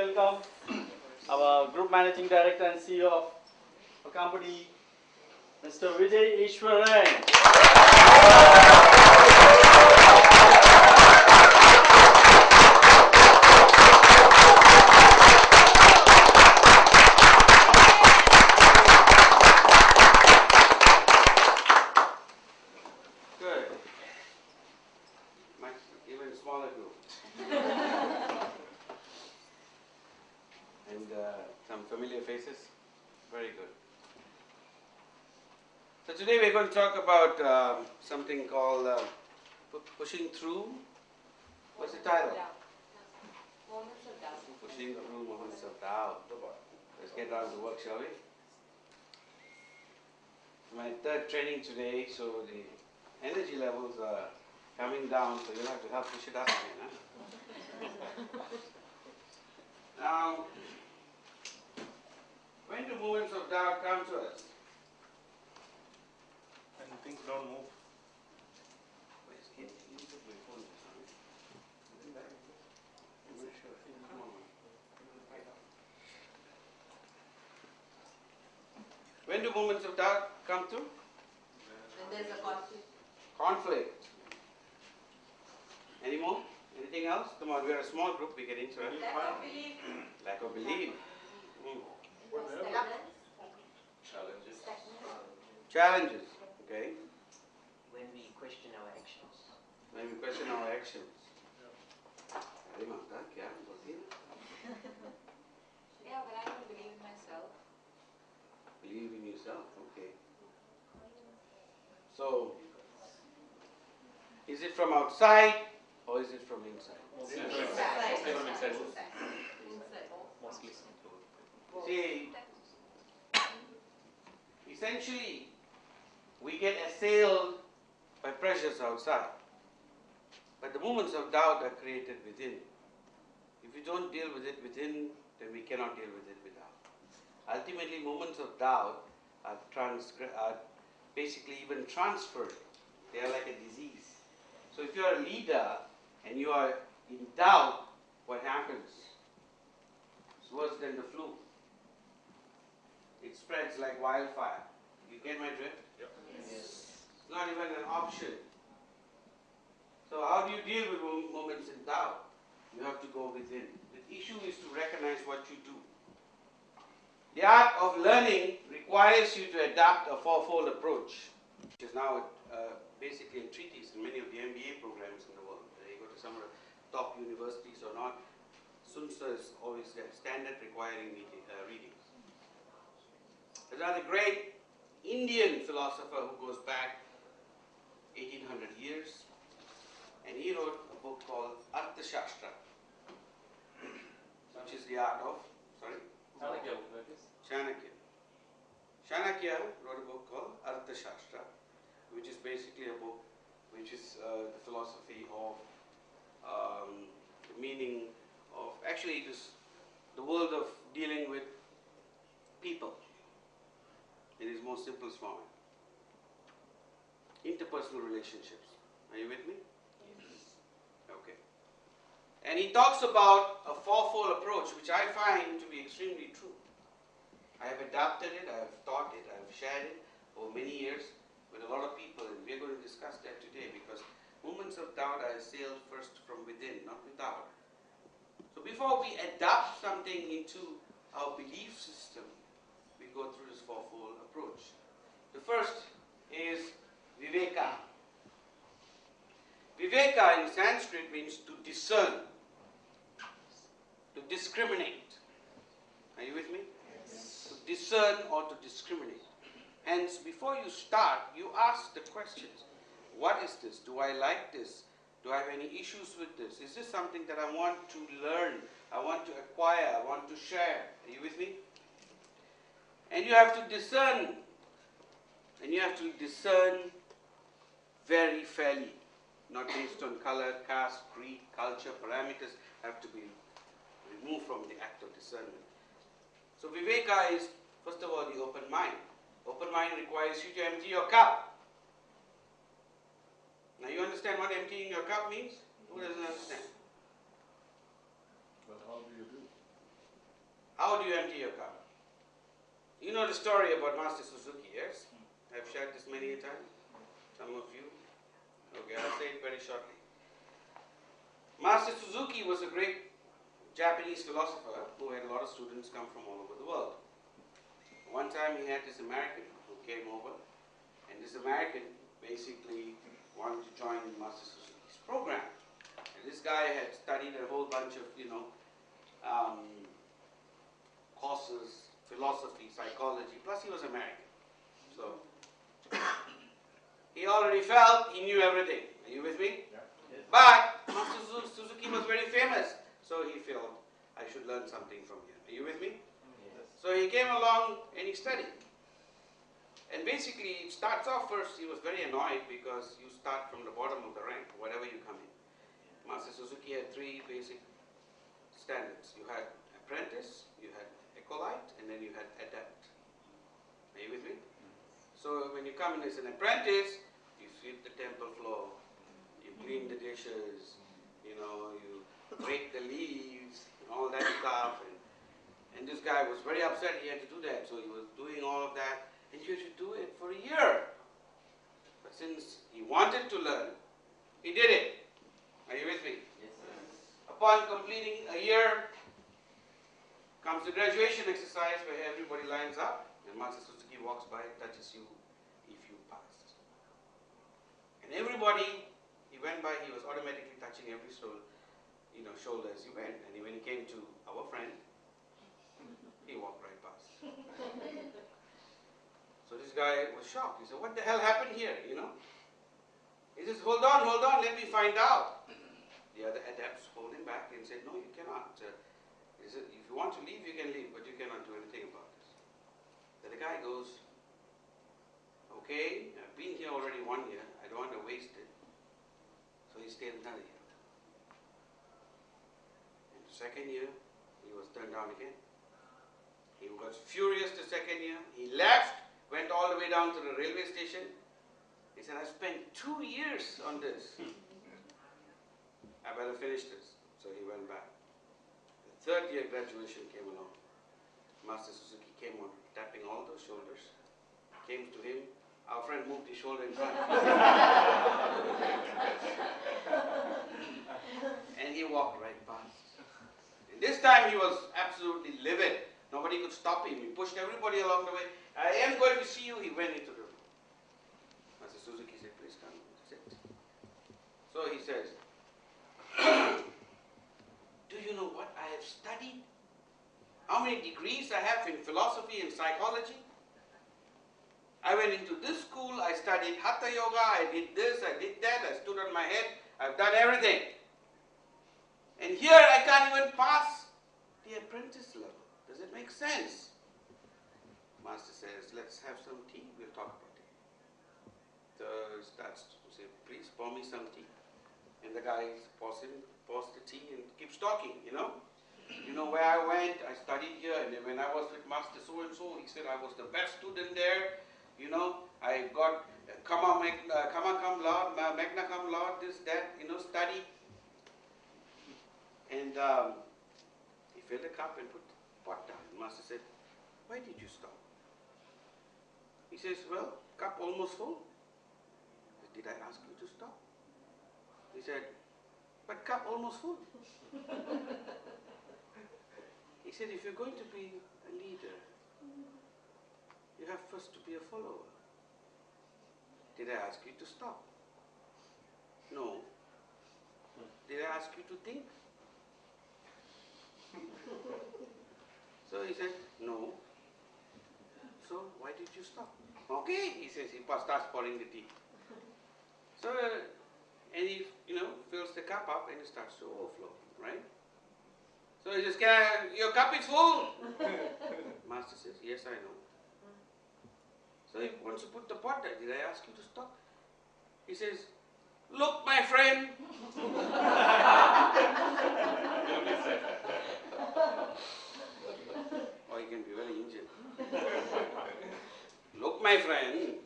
welcome our Group Managing Director and CEO of the company, Mr. Vijay Eswaran. Good. Much even smaller group. And some familiar faces. Very good. So today we're going to talk about something called pushing through. What's the title? Moments of doubt. Pushing through moments of doubt. Let's get down to work, shall we? My third training today, so the energy levels are coming down, so you'll have to help push it up again. Huh? Now, when do moments of doubt come to us? And things don't move. Where's it? You took my phone just now. Is it back? I'm not sure. Come on. When do moments of doubt come to? When there's a conflict. Conflict. Any more? Anything else? Come on, we're a small group, we get into it. Lack of belief. Lack of belief. Challenges. Challenges. Okay. When we question our actions. When we question our actions. Yeah, but I don't believe in myself. Believe in yourself. Okay. So, is it from outside or is it from inside? Mostly Inside. from inside. Mostly. See, essentially, we get assailed by pressures outside. But the moments of doubt are created within. If we don't deal with it within, then we cannot deal with it without. Ultimately, moments of doubt are basically even transferred. They are like a disease. So if you are a leader and you are in doubt, what happens? It's worse than the flu. It spreads like wildfire. You get my drift? Yep. It's not even an option. So how do you deal with moments in doubt? You have to go within. The issue is to recognize what you do. The art of learning requires you to adapt a fourfold approach, which is now basically a treatise in many of the MBA programs in the world. Whether you go to some of the top universities or not, Sun Tzu is always there, standard requiring readings. There's another great Indian philosopher who goes back 1800 years, and he wrote a book called Arthashastra, which is the art of, Chanakya. Chanakya wrote a book called Arthashastra, which is basically a book which is the philosophy of the meaning of, actually it is the world of dealing with people in its most simplest form. Interpersonal relationships. Are you with me? Yes. Okay. And he talks about a fourfold approach, which I find to be extremely true. I have adapted it, I have taught it, I have shared it over many years with a lot of people, and we're going to discuss that today because moments of doubt are assailed first from within, not without. So before we adapt something into our belief system, we go through this fourfold approach. The first is Viveka. Viveka in Sanskrit means to discern, to discriminate. Are you with me? Yes. To discern or to discriminate. Hence, before you start, you ask the questions. What is this? Do I like this? Do I have any issues with this? Is this something that I want to learn? I want to acquire? I want to share? Are you with me? And you have to discern. And you have to discern very fairly. Not based on color, caste, creed, culture, parameters have to be removed from the act of discernment. So Viveka is, first of all, the open mind. Open mind requires you to empty your cup. Now you understand what emptying your cup means? Who doesn't understand? But how do you do? How do you empty your cup? You know the story about Master Suzuki, yes? I've shared this many a time. Some of you. Okay, I'll say it very shortly. Master Suzuki was a great Japanese philosopher who had a lot of students come from all over the world. One time he had this American who came over, and this American basically wanted to join Master Suzuki's program. And this guy had studied a whole bunch of, courses, philosophy, psychology, plus he was American. So he already felt he knew everything. Are you with me? Yeah. Yes. But Master Suzuki was very famous, so he felt I should learn something from him. Are you with me? Yes. So he came along and he studied. And basically, it starts off first, he was very annoyed because you start from the bottom of the rank, whatever you come in. Master Suzuki had three basic standards. You had apprentice, you had acolyte, and then you had adept. Are you with me? So when you come in as an apprentice, you sweep the temple floor, you clean the dishes, you rake the leaves, and all that stuff. And this guy was very upset he had to do that, so he was doing all of that, and you should do it for a year. But since he wanted to learn, he did it. Are you with me? Yes. Upon completing a year, comes the graduation exercise where everybody lines up, and Master Suzuki walks by, touches you if you passed. And everybody, he went by, he was automatically touching every shoulder as he went. And when he came to our friend, he walked right past. So this guy was shocked. He said, what the hell happened here, He says, hold on, let me find out. The other adepts pulled him back and said, no, you cannot. He said, if you want to leave, you can leave, but you cannot do anything about this. Then the guy goes, okay, I've been here already 1 year, I don't want to waste it. So he stayed another year. In the second year, he was turned down again. He got furious the second year. He left, went all the way down to the railway station. He said, I spent 2 years on this. I better finish this. So he went back. The third year graduation came along. Master Suzuki came on, tapping all those shoulders. Came to him. Our friend moved his shoulder in front. And he walked right past. And this time he was absolutely livid. Nobody could stop him. He pushed everybody along the way. I am going to see you. He went into the room. Master Suzuki said, please come sit. So he says, do you know what I have studied? How many degrees I have in philosophy and psychology? I went into this school, I studied Hatha Yoga, I did this, I did that, I stood on my head, I've done everything. And here I can't even pass the apprentice level. Does it make sense? Master says, let's have some tea, we'll talk about it. So he starts to say, please pour me some tea. And the guy pours the tea and keeps talking, You know where I went, I studied here, and then when I was with Master so-and-so, he said I was the best student there. I got magna cum laude, this, that, study. And he filled a cup and put the pot down. And Master said, why did you stop? He says, well, cup almost full. Did I ask you to stop? He said, but cup almost full. He said, if you're going to be a leader, you have first to be a follower. Did I ask you to stop? No. Did I ask you to think? So he said, no. So why did you stop? Okay, he says, he starts pouring the tea. So, and he, fills the cup up and it starts to overflow, right? So he says, your cup is full. Master says, yes, I know. So he wants to put the pot there. Did I ask you to stop? He says, look, my friend. Or he can be very Indian. Look, my friend.